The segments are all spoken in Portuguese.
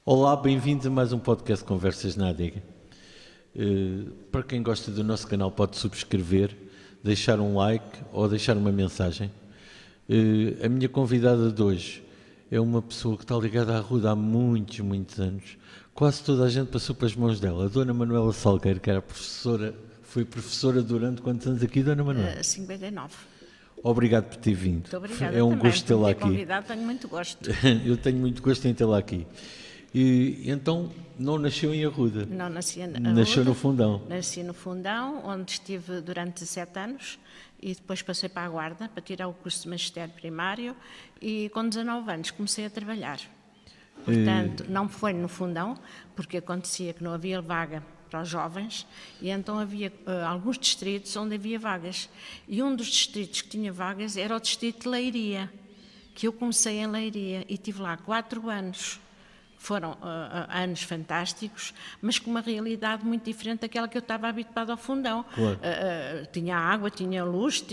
Olá, bem-vindos a mais um podcast Conversas na Adega. Para quem gosta do nosso canal pode subscrever, deixar um like ou deixar uma mensagem. A minha convidada de hoje é uma pessoa que está ligada à Ruda há muitos anos. Quase toda a gente passou pelas mãos dela. A Dona Manuela Salgueiro, que era professora, foi professora durante quantos anos aqui, Dona Manuela? 59. Obrigado por ter vindo. Muito obrigada. É um também, gosto tê-la por aqui. ter convidado, tenho muito gosto. Eu tenho muito gosto em tê-la aqui. E então não nasceu em Arruda? Não nasci em Nasceu Arruda, no Fundão? Nasci no Fundão, onde estive durante 17 anos e depois passei para a Guarda para tirar o curso de magistério primário e com 19 anos comecei a trabalhar. Portanto, não foi no Fundão, porque acontecia que não havia vaga para os jovens e então havia alguns distritos onde havia vagas. E um dos distritos que tinha vagas era o distrito de Leiria, que eu comecei em Leiria e tive lá 4 anos. Foram anos fantásticos, mas com uma realidade muito diferente daquela que eu estava habituada ao Fundão. Claro. Tinha água, tinha luz,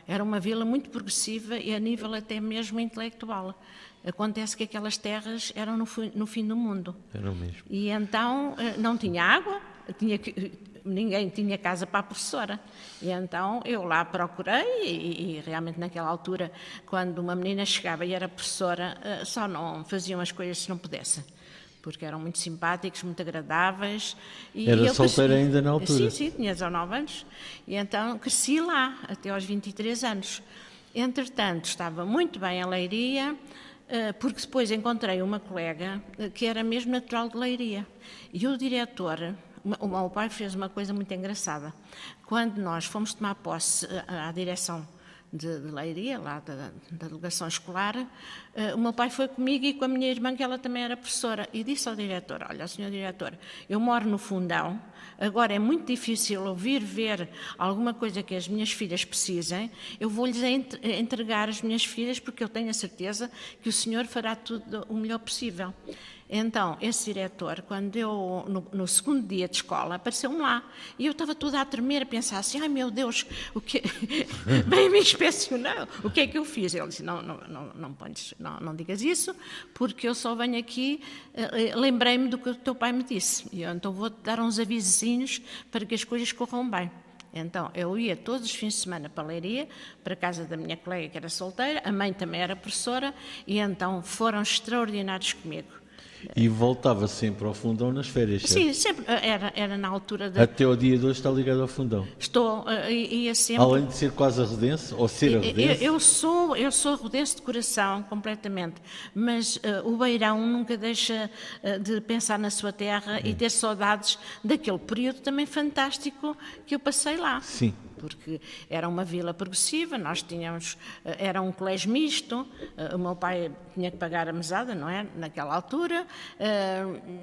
era uma vila muito progressiva e a nível até mesmo intelectual. Acontece que aquelas terras eram no fim do mundo. Era mesmo. E então não tinha água, ninguém tinha casa para a professora. E então eu lá procurei e realmente naquela altura, quando uma menina chegava e era professora, só não faziam as coisas se não pudessem. Porque eram muito simpáticos, muito agradáveis. E Era eu solteira cresci. ainda na altura? Sim, tinha 19 anos. E então cresci lá, até aos 23 anos. Entretanto, estava muito bem em Leiria, porque depois encontrei uma colega que era mesmo natural de Leiria. E o diretor, o meu pai fez uma coisa muito engraçada. Quando nós fomos tomar posse à direção de Leiria, lá da delegação escolar, o meu pai foi comigo e com a minha irmã, que ela também era professora, e disse ao diretor: olha, senhor diretor, eu moro no Fundão, agora é muito difícil ouvir ver alguma coisa que as minhas filhas precisem, eu vou-lhes entregar as minhas filhas porque eu tenho a certeza que o senhor fará tudo o melhor possível. Então, esse diretor, quando eu, no segundo dia de escola, apareceu-me lá. E eu estava toda a tremer, a pensar assim: ai meu Deus, bem me inspecionou, o que é que eu fiz? Ele disse: não digas isso, porque eu só venho aqui, lembrei-me do que o teu pai me disse. E eu, então vou-te dar uns avisinhos para que as coisas corram bem. Então, eu ia todos os fins de semana para a Leiria, para a casa da minha colega que era solteira, a mãe também era professora, e então foram extraordinários comigo. E voltava sempre ao Fundão nas férias, certo? Sim, sempre era na altura da... Até ao dia de hoje está ligado ao Fundão? Ia sempre... Além de ser quase arredense, ou ser arredense? Eu sou arredense de coração, completamente, mas o beirão nunca deixa de pensar na sua terra e ter saudades daquele período também fantástico que eu passei lá. Sim. Porque era uma vila progressiva, nós tínhamos, era um colégio misto, o meu pai tinha que pagar a mesada, não é, naquela altura,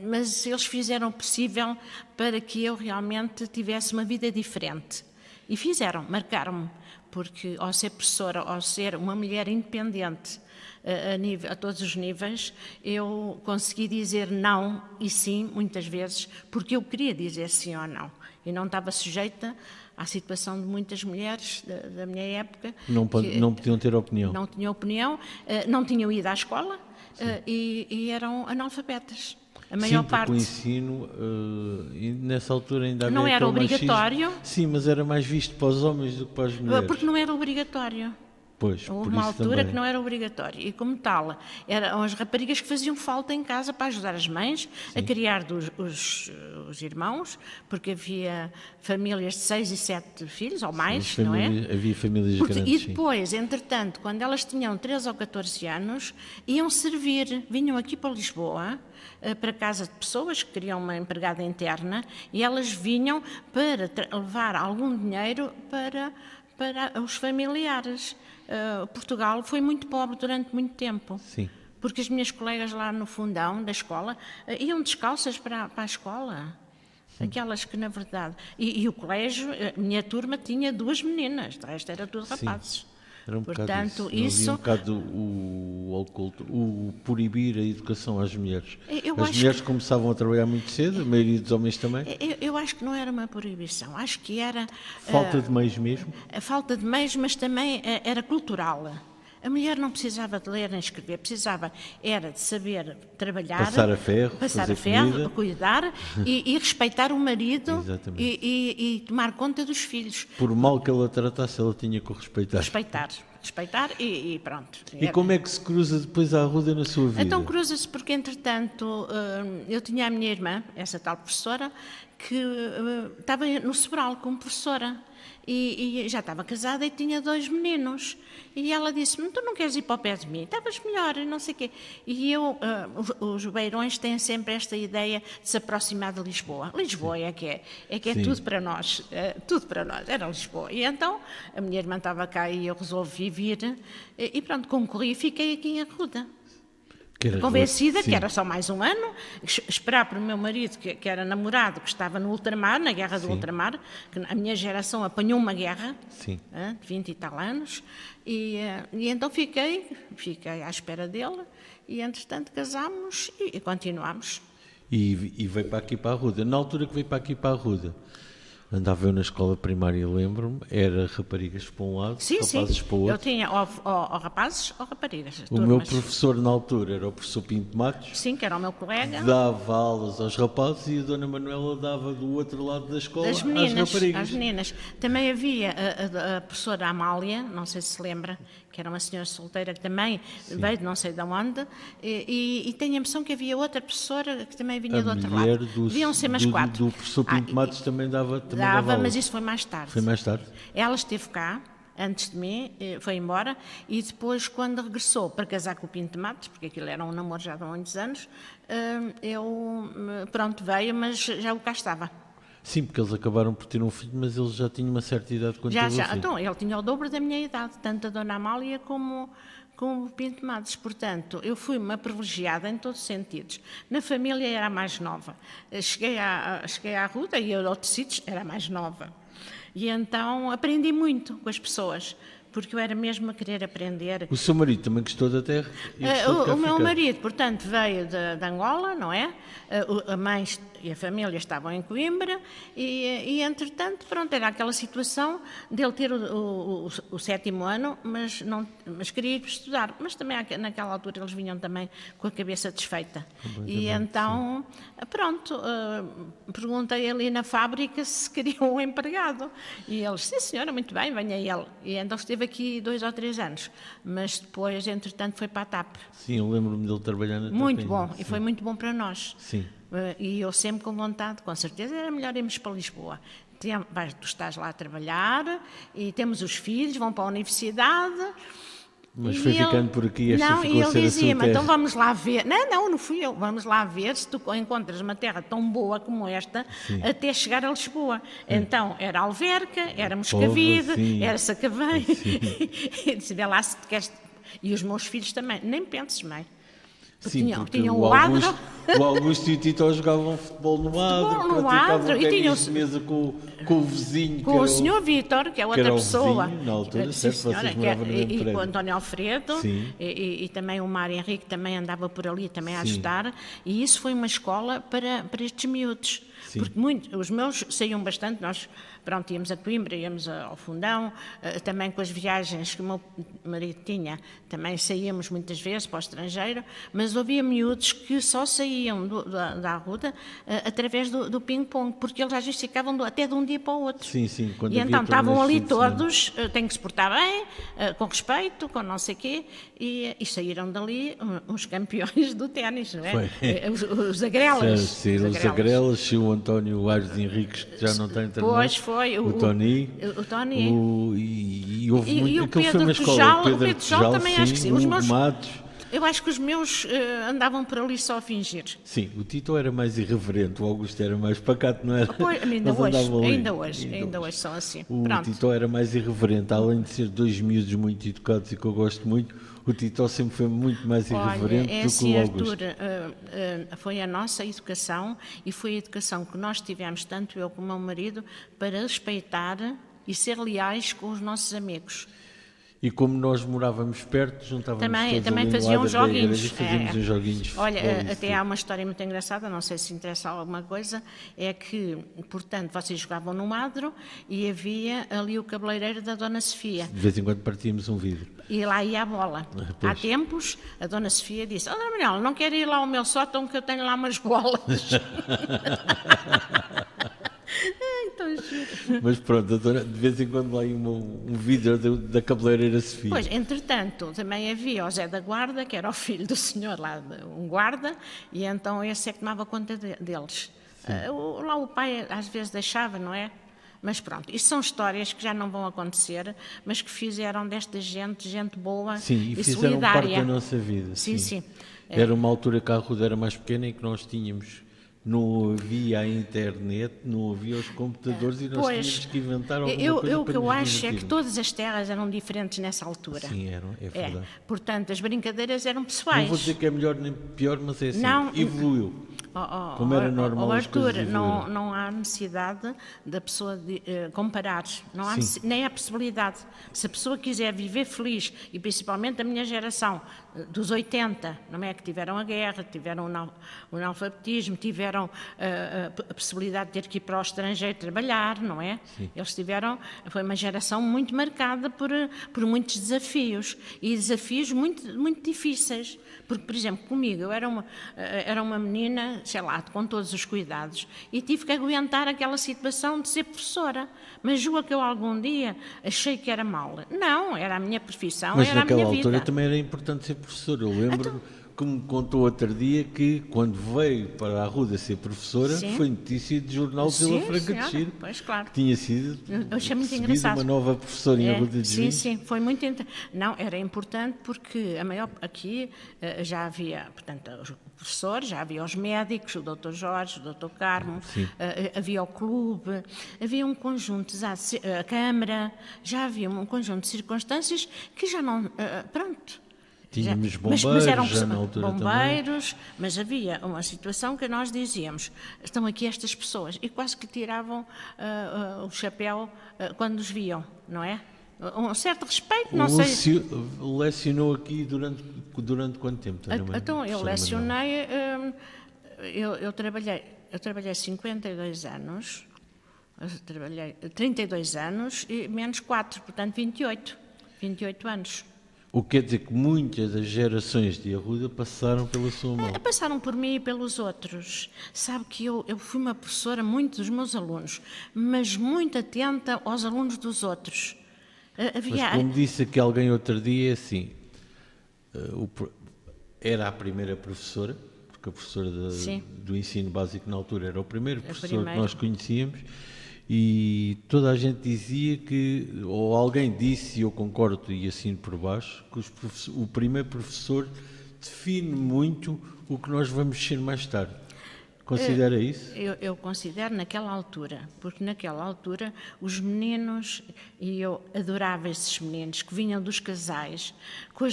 mas eles fizeram o possível para que eu realmente tivesse uma vida diferente. E fizeram, marcaram-me, porque ao ser professora, ao ser uma mulher independente, a todos os níveis, eu consegui dizer não e sim, muitas vezes, porque eu queria dizer sim ou não, e não estava sujeita à situação de muitas mulheres da minha época. Não podiam ter opinião. Não tinham opinião, não tinham ido à escola e eram analfabetas. A maior parte. O ensino, nessa altura ainda havia não era obrigatório. Machismo. Sim, mas era mais visto para os homens do que para as mulheres. Porque não era obrigatório. Pois, Houve por uma isso altura também. que não era obrigatório. E como tal, eram as raparigas que faziam falta em casa para ajudar as mães a criar os irmãos, porque havia famílias de 6 e 7 filhos, ou mais, não é? Havia famílias grandes, E depois, entretanto, quando elas tinham 13 ou 14 anos, iam servir, vinham aqui para Lisboa, para a casa de pessoas que queriam uma empregada interna, e elas vinham para levar algum dinheiro para os familiares. Portugal foi muito pobre durante muito tempo. Sim. Porque as minhas colegas lá no fundão da escola iam descalças para a escola. Aquelas que, na verdade... E o colégio, a minha turma tinha 2 meninas, o resto era tudo rapazes. Era um Portanto, bocado isso. Um bocado o oculto, o proibir a educação às mulheres. As mulheres começavam a trabalhar muito cedo, a maioria dos homens também. Eu acho que não era uma proibição, acho que era... Falta de meios mesmo? A falta de meios, mas também era cultural. A mulher não precisava de ler nem escrever, precisava era de saber trabalhar, Passar a ferro, fazer comida. cuidar e respeitar o marido Exatamente. e tomar conta dos filhos. Por mal que ela tratasse, ela tinha que o respeitar. Respeitar e pronto. E como é que se cruza depois a Arruda na sua vida? Então cruza-se porque, entretanto, eu tinha a minha irmã, essa tal professora, que estava no Sobral como professora. E já estava casada e tinha 2 meninos. E ela disse-me, tu não queres ir para o pé de mim? Estavas melhor, não sei o quê. E os beirões têm sempre esta ideia de se aproximar de Lisboa. Lisboa é que é tudo para nós, era Lisboa. E então a minha irmã estava cá e eu resolvi vir e pronto, concorri e fiquei aqui em Arruda. Convencida que era só mais um ano, esperar para o meu marido, que era namorado, que estava no ultramar, na guerra do ultramar, que a minha geração apanhou uma guerra, de 20 e tal anos, e então fiquei à espera dele, e entretanto casámos e continuámos. E veio para aqui para a Arruda. Na altura que veio para aqui para a Arruda, andava eu na escola primária, lembro-me, era raparigas para um lado, rapazes para o outro. Eu tinha ou rapazes ou raparigas. O meu professor na altura era o professor Pinto Matos. Sim, que era o meu colega. Dava aulas aos rapazes e a dona Manuela dava do outro lado da escola às raparigas. Às meninas. Também havia a professora Amália, não sei se lembra, que era uma senhora solteira que também veio de não sei de onde, e tenho a impressão que havia outra professora que também vinha do outro lado. Deviam ser umas 4. Do professor Pinto Matos também dava mas isso foi mais tarde. Foi mais tarde? Ela esteve cá, antes de mim, foi embora, e depois, quando regressou para casar com o Pinto Matos, porque aquilo era um namoro já de há muitos anos, veio, mas já o cá estava. Sim, porque eles acabaram por ter um filho, mas ele já tinha uma certa idade quando teve o filho. Então, ele tinha o dobro da minha idade, tanto a dona Amália como o Pinto Matos. Portanto, eu fui uma privilegiada em todos os sentidos. Na família era a mais nova. Cheguei à Arruda e eu, outros sítios, era a mais nova. E então aprendi muito com as pessoas, porque eu era mesmo a querer aprender. O seu marido também gostou da terra? O meu marido, portanto, veio de Angola, não é? A mãe e a família estavam em Coimbra e entretanto, pronto, era aquela situação dele ter o 7º ano, mas queria ir estudar. Mas também naquela altura eles vinham também com a cabeça desfeita. E então, pronto, perguntei ali na fábrica se queriam um empregado. E eles, sim senhora, muito bem, venha ele. E então esteve aqui 2 ou 3 anos, mas depois, entretanto, foi para a TAP. Sim, eu lembro-me dele trabalhar na TAP. Muito bom, e foi muito bom para nós. Sim. E eu sempre com vontade, com certeza, era melhor irmos para Lisboa. Tu estás lá a trabalhar e temos os filhos, vão para a universidade. Mas foi ficando por aqui, esta ficou a ser a sua terra. E ele dizia-me, então vamos lá ver. Não fui eu. Vamos lá ver se tu encontras uma terra tão boa como esta, até chegar a Lisboa. Então, era Alverca, era Moscavide, era Sacavém. E disse, vê lá se te queres... E os meus filhos também. Nem penses, mãe. Sim, tinham o Augusto e o Tito jogavam futebol no adro, e tinham de mesa com o vizinho. Com o senhor Vítor, que é outra pessoa. Vizinho, na altura, certo, vocês moravam no mesmo prédio. E com o António Alfredo, e também o Mário Henrique também andava por ali também a ajudar. E isso foi uma escola para estes miúdos. Sim. Porque os meus saíam bastante, nós íamos a Coimbra, íamos ao Fundão, também com as viagens que o meu marido tinha, também saíamos muitas vezes para o estrangeiro, mas havia miúdos que só saíam da Arruda através do ping-pong, porque eles às vezes ficavam até de um dia para o outro. Sim, e então estavam ali todos, têm que se portar bem, com respeito, com não sei o quê, e saíram dali uns campeões do ténis, não é? Os agrelas. Sim, os agrelas, o António Aires Henriques, que já não está internado. Pois foi. O Tony. E houve muito. O Pedro Tujal também acho que sim. Os meus Matos. Eu acho que os meus andavam por ali só a fingir. Sim, o Tito era mais irreverente, o Augusto era mais pacato, não era? Pois, ainda hoje são assim. O Tito era mais irreverente, além de ser 2 miúdos muito educados e que eu gosto muito, o Tito sempre foi muito mais irreverente do que o Augusto. Arthur, foi a nossa educação e foi a educação que nós tivemos, tanto eu como o meu marido, para respeitar e ser leais com os nossos amigos. E como nós morávamos perto, juntávamos todos Também ali no faziam lado da joguinhos. igreja e fazíamos uns joguinhos de Olha, futebol e até isso há uma história muito engraçada, não sei se interessa alguma coisa, é que, portanto, vocês jogavam no Madro e havia ali o cabeleireiro da Dona Sofia. tudo. De vez em quando partíamos um vidro. E lá ia a bola. Pois. Há tempos, a Dona Sofia disse: Dona Manuela, não quero ir lá ao meu sótão que eu tenho lá umas bolas. Então, giro. Mas pronto, a dona, de vez em quando lá ia um vidro da cabeleireira Sofia. Pois, entretanto, também havia o Zé da Guarda, que era o filho do senhor lá, um guarda, e então esse é que tomava conta deles. Lá o pai às vezes deixava, não é? Mas pronto, isso são histórias que já não vão acontecer, mas que fizeram desta gente boa Sim, e e fizeram parte solidária. da nossa vida. Sim. Era uma altura que a Arruda era mais pequena e que nós tínhamos, não havia a internet, não havia os computadores e nós tínhamos que inventar alguma coisa o para que eu nos acho é que divertirmos. todas as terras eram diferentes nessa altura. Sim, eram, é verdade. Portanto, as brincadeiras eram Não pessoais. vou dizer que é melhor nem pior, mas é assim, Não. evoluiu. Como era normal as Arthur, coisas evoluíram. não há necessidade da pessoa comparar, não há Sim. nem há possibilidade. Se a pessoa quiser viver feliz, e principalmente a minha geração, dos 80, não é? Que tiveram a guerra, tiveram o analfabetismo, tiveram a possibilidade de ter que ir para o estrangeiro trabalhar, não é? Sim. Eles tiveram, foi uma geração muito marcada por muitos desafios, e desafios muito, muito difíceis. Porque, por exemplo, comigo, eu era uma menina, sei lá, com todos os cuidados, e tive que aguentar aquela situação de ser professora. Mas julga que eu algum dia achei que era mal. Não, era a minha profissão, Mas era a naquela minha vida. altura também era importante ser professor. Eu lembro que me contou outro dia que quando veio para a Arruda ser professora, Sim. foi notícia de jornal de Sim, Vila Franca de senhora. Xira. Pois, claro. Que tinha sido Eu achei muito recebida engraçado. uma nova professora em Arruda de Sim, Vinhos. sim, foi muito Não, era importante porque aqui já havia, portanto, os professores, já havia os médicos, o Dr. Jorge, o Dr. Carmo, havia o clube, havia um conjunto, a Câmara, já havia um conjunto de circunstâncias que já não, pronto. Tínhamos bombeiros, mas eram já na altura bombeiros, mas havia uma situação que nós dizíamos, estão aqui estas pessoas, e quase que tiravam o chapéu quando os viam, não é? Um certo respeito, não sei. Lecionou aqui durante quanto tempo? Então, eu lecionei, eu trabalhei 52 anos, trabalhei 32 anos, e menos 4, portanto 28 anos. O que quer dizer que muitas das gerações de Arruda passaram pela sua mão. Passaram por mim e pelos outros. Sabe que eu fui uma professora muito dos meus alunos, mas muito atenta aos alunos dos outros. Mas como disse aqui alguém outro dia, assim, era a primeira professora, porque a professora do ensino básico na altura era o primeiro professor que nós conhecíamos, e toda a gente dizia que, ou alguém disse, e eu concordo e assino por baixo, que o primeiro professor define muito o que nós vamos ser mais tarde. Considera isso? Eu considero naquela altura, porque naquela altura os meninos, e eu adorava esses meninos que vinham dos casais, com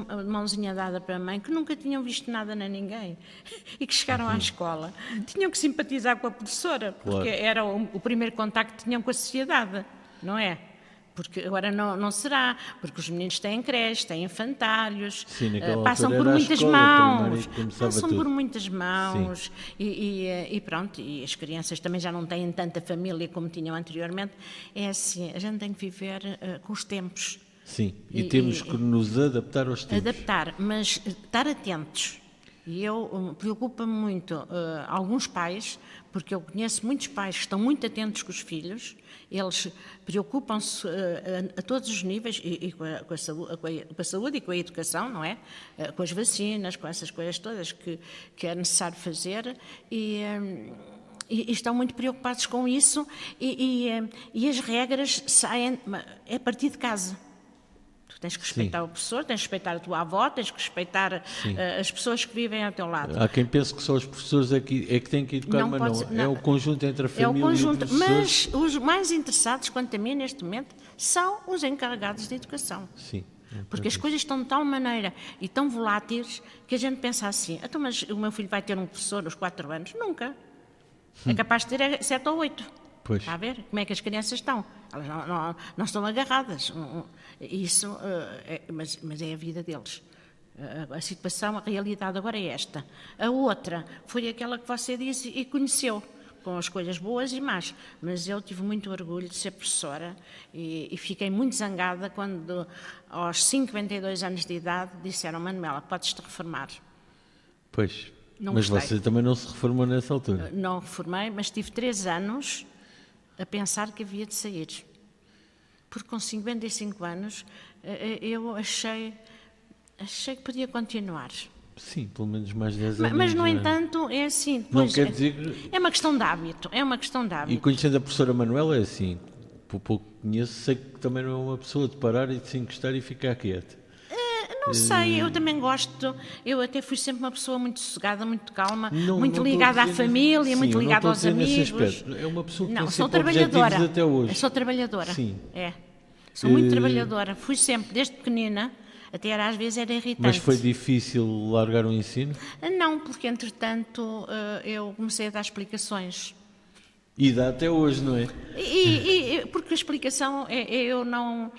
a mãozinha dada para a mãe, que nunca tinham visto nada nem ninguém, e que chegaram à escola, tinham que simpatizar com a professora, porque era o primeiro contacto que tinham com a sociedade, não é? Porque agora não será, porque os meninos têm creches, têm infantários, passam por muitas mãos, e pronto, e as crianças também já não têm tanta família como tinham anteriormente. É assim, a gente tem que viver com os tempos. Sim, e temos que nos adaptar aos tempos. Adaptar, mas estar atentos. E eu preocupa-me muito alguns pais, porque eu conheço muitos pais que estão muito atentos com os filhos, eles preocupam-se a todos os níveis, e com a saúde e com a educação, não é? Com as vacinas, com essas coisas todas que é necessário fazer, e estão muito preocupados com isso, e as regras saem a partir de casa. Tens que respeitar o professor, tens que respeitar a tua avó, tens que respeitar as pessoas que vivem ao teu lado. Há quem pense que só os professores é que têm que educar, mas não. É o conjunto entre a família e o professor. Mas os mais interessados, quanto a mim, neste momento, são os encarregados de educação. Sim. Porque as coisas estão de tal maneira e tão voláteis que a gente pensa assim, então, mas o meu filho vai ter um professor aos 4 anos? Nunca. É capaz de ter 7 ou 8. Pois. Está a ver? Como é que as crianças estão? Elas não estão agarradas. Isso, mas é a vida deles. A situação, a realidade agora é esta. A outra foi aquela que você disse e conheceu, com as coisas boas e más. Mas eu tive muito orgulho de ser professora e fiquei muito zangada quando, aos 52 anos de idade, disseram: Manuela, podes-te reformar. Pois. Não Mas gostei. você também não se reformou nessa altura. Não reformei, mas tive 3 anos a pensar que havia de sair. Porque com 55 anos eu achei que podia continuar. Sim, pelo menos mais 10 anos. Mas, no não é? entanto, é assim. Não Depois, quer dizer que... é uma questão de hábito. É uma questão de E hábito. conhecendo a professora Manuela é assim, por pouco que conheço, sei que também não é uma pessoa de parar e de se encostar e ficar quieta. Não sei, eu também gosto. Eu até fui sempre uma pessoa muito sossegada, muito calma, Não muito estou a ligada à dizer família, nesse- muito sim, eu não ligada estou a aos dizer nesse amigos. aspecto. É uma pessoa que Não, tem sou sempre objetivos trabalhadora. até hoje. Eu sou trabalhadora. Sim. É. Sou muito trabalhadora. Fui sempre, desde pequenina, até às vezes era irritante. Mas foi difícil largar o ensino? Não, porque entretanto eu comecei a dar explicações. E dá até hoje, não é? Porque a explicação é eu não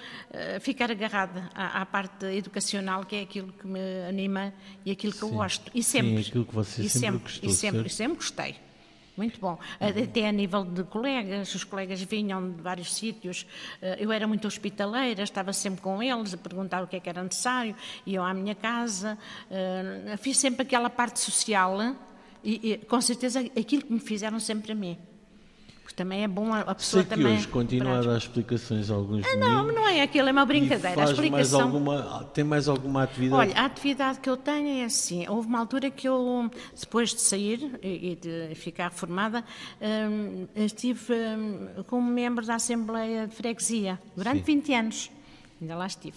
ficar agarrada à parte educacional, que é aquilo que me anima e aquilo que eu gosto. E sempre. Sim, aquilo que você sempre gostou, certo? E sempre gostei. Muito bom. Até a nível de colegas, os colegas vinham de vários sítios, eu era muito hospitaleira, estava sempre com eles a perguntar o que é que era necessário, iam à minha casa, fiz sempre aquela parte social e com certeza aquilo que me fizeram sempre a mim. Porque também é bom a pessoa Sei que também... hoje continua a dar explicações a alguns Não, meninos. não é aquilo, é uma brincadeira. E A faz explicação... tem mais alguma atividade? Olha, a atividade que eu tenho é assim, houve uma altura que eu, depois de sair e de ficar reformada, estive como membro da Assembleia de Freguesia, durante Sim. 20 anos, ainda lá estive.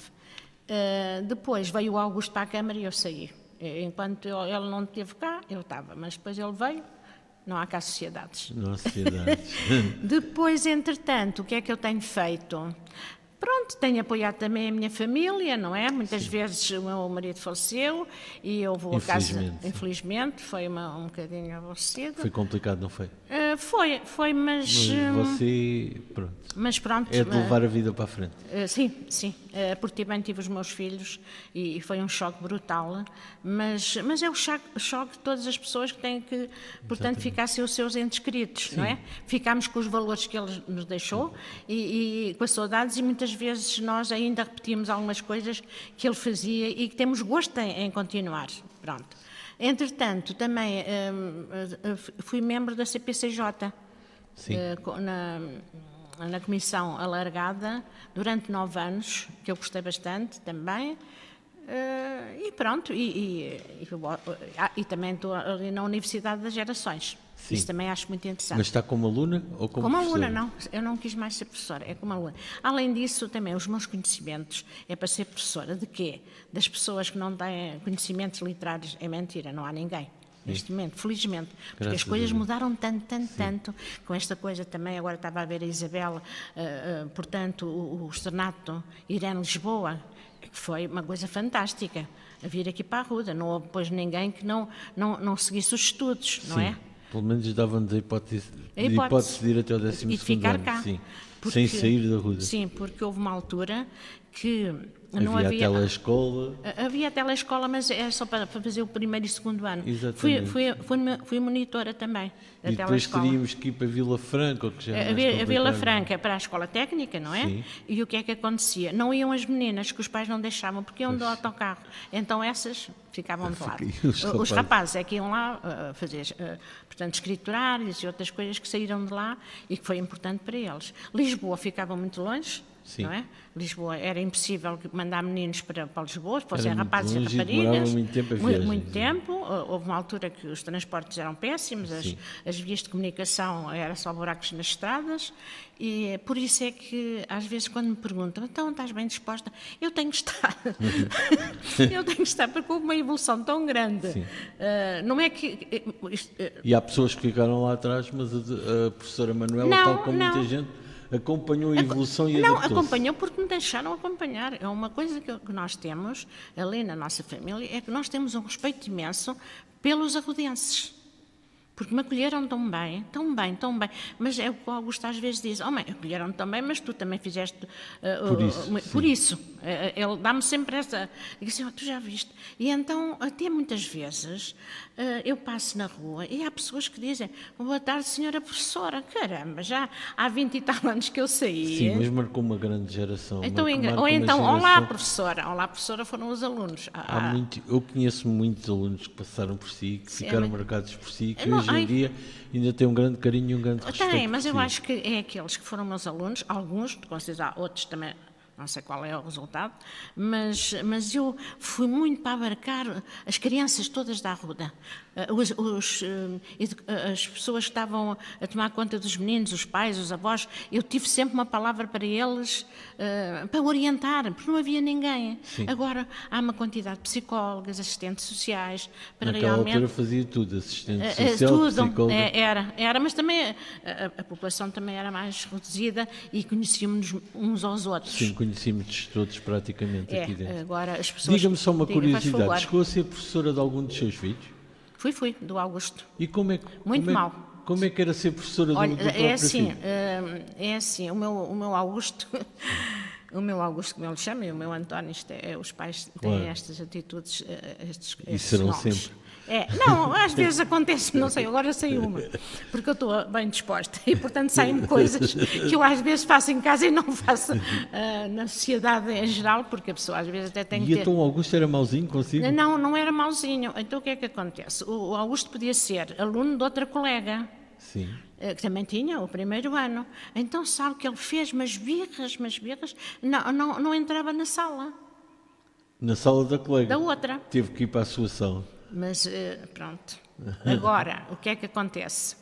Depois veio o Augusto para a Câmara e eu saí. Enquanto ele não esteve cá, eu estava, mas depois ele veio, não há cá sociedades. Não há sociedades. Depois, entretanto, o que é que eu tenho feito? Pronto, tenho apoiado também a minha família, não é? Muitas vezes o meu marido faleceu e eu vou a casa, infelizmente, foi um bocadinho aborrecido. Foi complicado, não foi? Foi, mas você, pronto, mas pronto. é de levar a vida para a frente. Sim, porque também tive os meus filhos e foi um choque brutal, mas é o choque de todas as pessoas que têm que, portanto, ficar sem os seus entes queridos, não é? Ficámos com os valores que ele nos deixou e com as saudades, e muitas vezes nós ainda repetimos algumas coisas que ele fazia e que temos gosto em continuar. Pronto. Entretanto, também fui membro da CPCJ, na comissão alargada, durante 9 anos, que eu gostei bastante também. E pronto, e também estou ali na Universidade das Gerações. Sim. Isso também acho muito interessante. Mas está como aluna ou como professora? Como aluna, não. Eu não quis mais ser professora, é como aluna. Além disso, também os meus conhecimentos é para ser professora. De quê? Das pessoas que não têm conhecimentos literários. É mentira, não há ninguém. Neste momento, felizmente, porque as coisas mudaram tanto, com esta coisa também. Agora estava a ver a Isabel, portanto, o Externato Irene Lisboa, que foi uma coisa fantástica, a vir aqui para a Ruda. Não houve depois ninguém que não seguisse os estudos, não é? Pelo menos davam-nos a hipótese de ir até o 12º e de ficar ano, cá. sim. Porque, sem sair da Ruda. Sim, porque houve uma altura que não havia havia... telescola. Havia telescola, mas era só para fazer o primeiro e segundo ano. Exatamente. Fui monitora também da e depois telescola. teríamos que ir para Vila Franca, que já a Vila Franca para a escola técnica, não é? Sim. E o que é que acontecia? Não iam as meninas, que os pais não deixavam, porque iam do autocarro. Então essas ficavam de lado. Os rapazes é que iam lá fazer, portanto, escriturários e outras coisas que saíram de lá e que foi importante para eles. Lisboa ficava muito longe. Sim. Não é? Lisboa, era impossível mandar meninos para Lisboa, fossem era rapazes e longe, raparigas. Muito tempo a viagem. Muito tempo. Houve uma altura que os transportes eram péssimos, as vias de comunicação eram só buracos nas estradas, e por isso é que às vezes quando me perguntam, então estás bem disposta? Eu tenho que estar. Eu tenho que estar, porque houve uma evolução tão grande. Não é que... E há pessoas que ficaram lá atrás, mas a professora Manuela, tal como muita gente, acompanhou a evolução e adaptou-se. Não, acompanhou porque me deixaram acompanhar. É uma coisa que nós temos ali na nossa família, é que nós temos um respeito imenso pelos arrudenses. Porque me acolheram tão bem, tão bem, tão bem. Mas é o que o Augusto às vezes diz: oh mãe, acolheram-me tão bem, mas tu também fizeste por isso. Ele dá-me sempre essa... Digo assim: tu já viste? E então, até muitas vezes, eu passo na rua e há pessoas que dizem: boa tarde, senhora professora. Caramba, já há 20 e tal anos que eu saí. Sim, mas marcou uma grande geração. Então, ou então, olá, professora. Olá, professora, foram os alunos. Eu conheço muitos alunos que passaram por si, que ficaram marcados por si, que hoje em dia ainda têm um grande carinho e um grande respeito. Tem, mas eu acho que é aqueles que foram meus alunos, alguns, com certeza outros também, não sei qual é o resultado, mas eu fui muito para abarcar as crianças todas da Arruda. As pessoas que estavam a tomar conta dos meninos, os pais, os avós, eu tive sempre uma palavra para eles, para orientar, porque não havia ninguém. Sim. Agora há uma quantidade de psicólogos, assistentes sociais, para naquela realmente... altura fazia tudo, assistente social, psicólogo. Era, mas também a população também era mais reduzida e conhecíamos uns aos outros. Sim, conhecíamos todos praticamente aqui dentro. Agora as pessoas... Diga-me só uma curiosidade, chegou a ser professora de algum dos seus filhos? Fui, do Augusto. E como é, Muito mal. Como é que era ser professora do próprio filho? É assim, o meu Augusto, o meu Augusto, como ele chama, e o meu António, os pais têm estas atitudes, estes serão nomes. sempre. Não, às vezes acontece, não sei, agora sei uma, porque eu estou bem disposta e, portanto, saem-me coisas que eu às vezes faço em casa e não faço na sociedade em geral, porque a pessoa às vezes até tem que ter... E então o Augusto era mauzinho consigo? Não era mauzinho. Então o que é que acontece? O Augusto podia ser aluno de outra colega. Sim. Que também tinha o primeiro ano. Então sabe que ele fez umas birras, não entrava na sala. Na sala da colega? Da outra. Teve que ir para a sua sala. Mas pronto. Agora, o que é que acontece?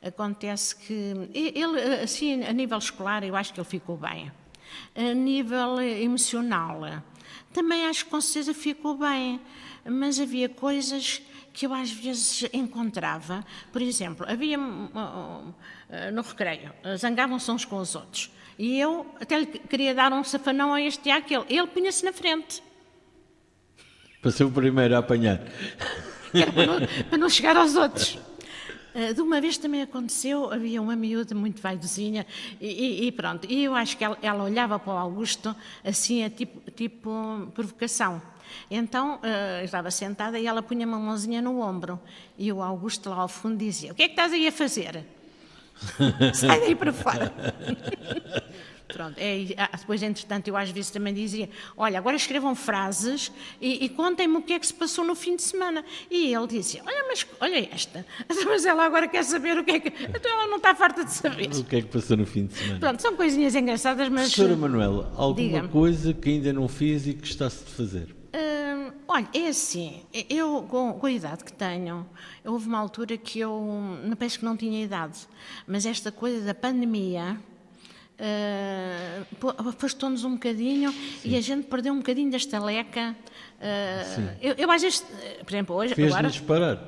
Acontece que ele, assim, a nível escolar, eu acho que ele ficou bem. A nível emocional, também acho que com certeza ficou bem. Mas havia coisas que eu às vezes encontrava. Por exemplo, havia no recreio, zangavam-se uns com os outros. E eu até lhe queria dar um safanão a este e àquele. Ele punha-se na frente. Para ser o primeiro a apanhar. Para não chegar aos outros. De uma vez também aconteceu, havia uma miúda muito vaidosinha e pronto. E eu acho que ela olhava para o Augusto assim, tipo provocação. Então, eu estava sentada e ela punha uma mãozinha no ombro. E o Augusto lá ao fundo dizia: o que é que estás aí a fazer? Sai daí para fora. Pronto, depois, entretanto, eu às vezes também dizia: olha, agora escrevam frases e contem-me o que é que se passou no fim de semana. E ele dizia: olha esta, mas ela agora quer saber o que é que... Então ela não está farta de saber. O que é que passou no fim de semana? Pronto, são coisinhas engraçadas, mas... Professora Manuela, alguma coisa que ainda não fiz e que gostasse de fazer? Olha, é assim, eu com a idade que tenho, houve uma altura que eu penso que não tinha idade, mas esta coisa da pandemia afastou-nos um bocadinho. Sim. E a gente perdeu um bocadinho da estaleca. Eu às vezes, por exemplo, hoje... Fez-nos parar.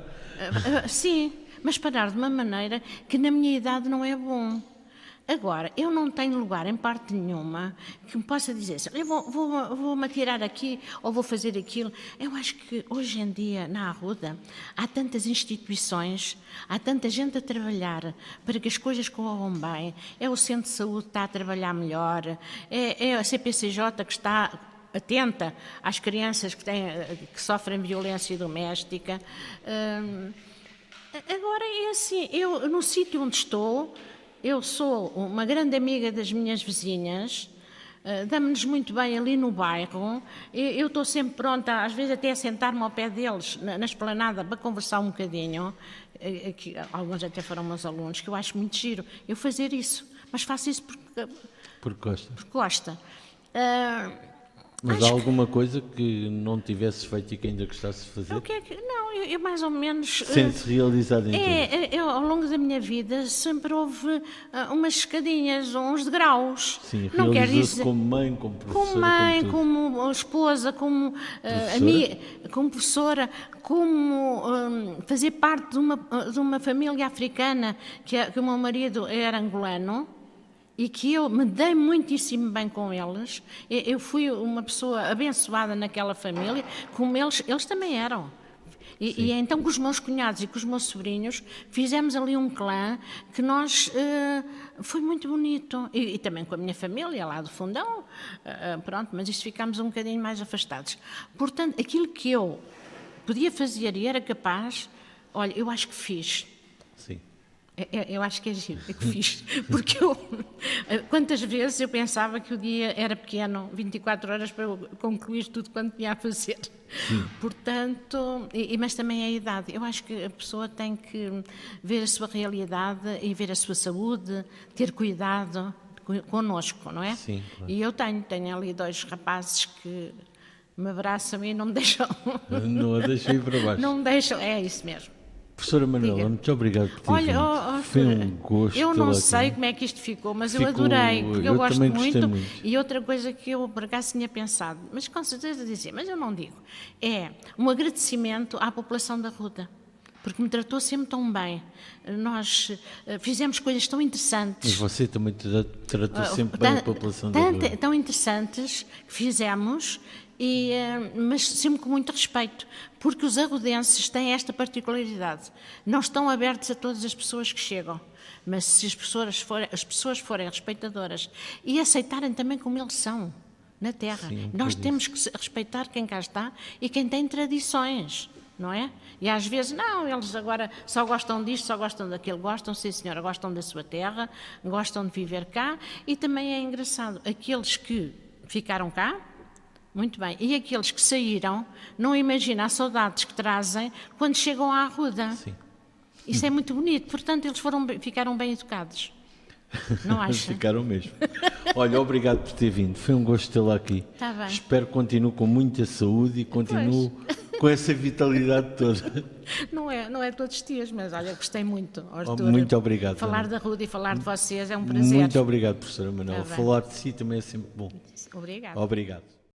Sim, mas parar de uma maneira que na minha idade não é bom. Agora, eu não tenho lugar em parte nenhuma que me possa dizer assim: eu vou-me atirar aqui ou vou fazer aquilo. Eu acho que hoje em dia, na Arruda, há tantas instituições, há tanta gente a trabalhar para que as coisas corram bem. É o Centro de Saúde que está a trabalhar melhor, é a CPCJ que está atenta às crianças que sofrem violência doméstica. Agora, é assim, eu no sítio onde estou... Eu sou uma grande amiga das minhas vizinhas, damos-nos muito bem ali no bairro. Eu estou sempre pronta, às vezes até a sentar-me ao pé deles, na esplanada, para conversar um bocadinho. Que alguns até foram meus alunos, que eu acho muito giro eu fazer isso. Mas faço isso porque gosta. Porque gosta. Mas há alguma coisa que não tivesses feito e que ainda gostasses de fazer? Não, eu mais ou menos... Sente-se realizada em tudo? Eu, ao longo da minha vida, sempre houve umas escadinhas, uns degraus. Sim, realizou-se como mãe, como professora, como mãe, como esposa, como amiga, como professora, como fazer parte de uma família africana, que o meu marido era angolano, e que eu me dei muitíssimo bem com eles. Eu fui uma pessoa abençoada naquela família, como eles também eram. E então com os meus cunhados e com os meus sobrinhos fizemos ali um clã que nós, foi muito bonito. E também com a minha família lá do Fundão, pronto, mas isto ficámos um bocadinho mais afastados. Portanto, aquilo que eu podia fazer e era capaz, olha, eu acho que fiz. Sim. Eu acho que é giro, é que fiz, porque quantas vezes eu pensava que o dia era pequeno, 24 horas para eu concluir tudo quanto tinha a fazer. Sim. Portanto, mas também é a idade. Eu acho que a pessoa tem que ver a sua realidade e ver a sua saúde, ter cuidado connosco, não é? Sim, claro. E eu tenho ali 2 rapazes que me abraçam e não me deixam. Não a deixei ir para baixo. Não me deixam, é isso mesmo. Professora Manuela, muito obrigado por ter vindo. Foi um gosto. Eu não sei como é que isto ficou, mas eu adorei, porque eu gosto muito. E outra coisa que eu por acaso tinha pensado, mas com certeza dizia, mas eu não digo, é um agradecimento à população da Ruda, porque me tratou sempre tão bem. Nós fizemos coisas tão interessantes. Mas você também tratou sempre bem a população da Ruda. Tão interessantes que fizemos, mas sempre com muito respeito, porque os arrudenses têm esta particularidade. Não estão abertos a todas as pessoas que chegam, mas se as pessoas forem respeitadoras e aceitarem também como eles são na terra, nós temos que respeitar quem cá está e quem tem tradições. Não é? E às vezes, não, eles agora só gostam disto, só gostam daquilo. Gostam, sim senhora, gostam da sua terra, gostam de viver cá. E também é engraçado, aqueles que ficaram cá, muito bem, e aqueles que saíram, não imaginam as saudades que trazem quando chegam à Arruda. Sim. Isso é muito bonito, portanto eles ficaram bem educados. Não acha? Ficaram mesmo. Olha, obrigado por ter vindo. Foi um gosto tê-la aqui. Tá bem. Espero que continue com muita saúde e continue com essa vitalidade toda. Não é todos os dias, mas olha, gostei muito. Muito obrigado. Falar da Ruda e falar de vocês é um prazer. Muito obrigado, professora Manuela. Falar de si também é sempre bom. Obrigado. Obrigado.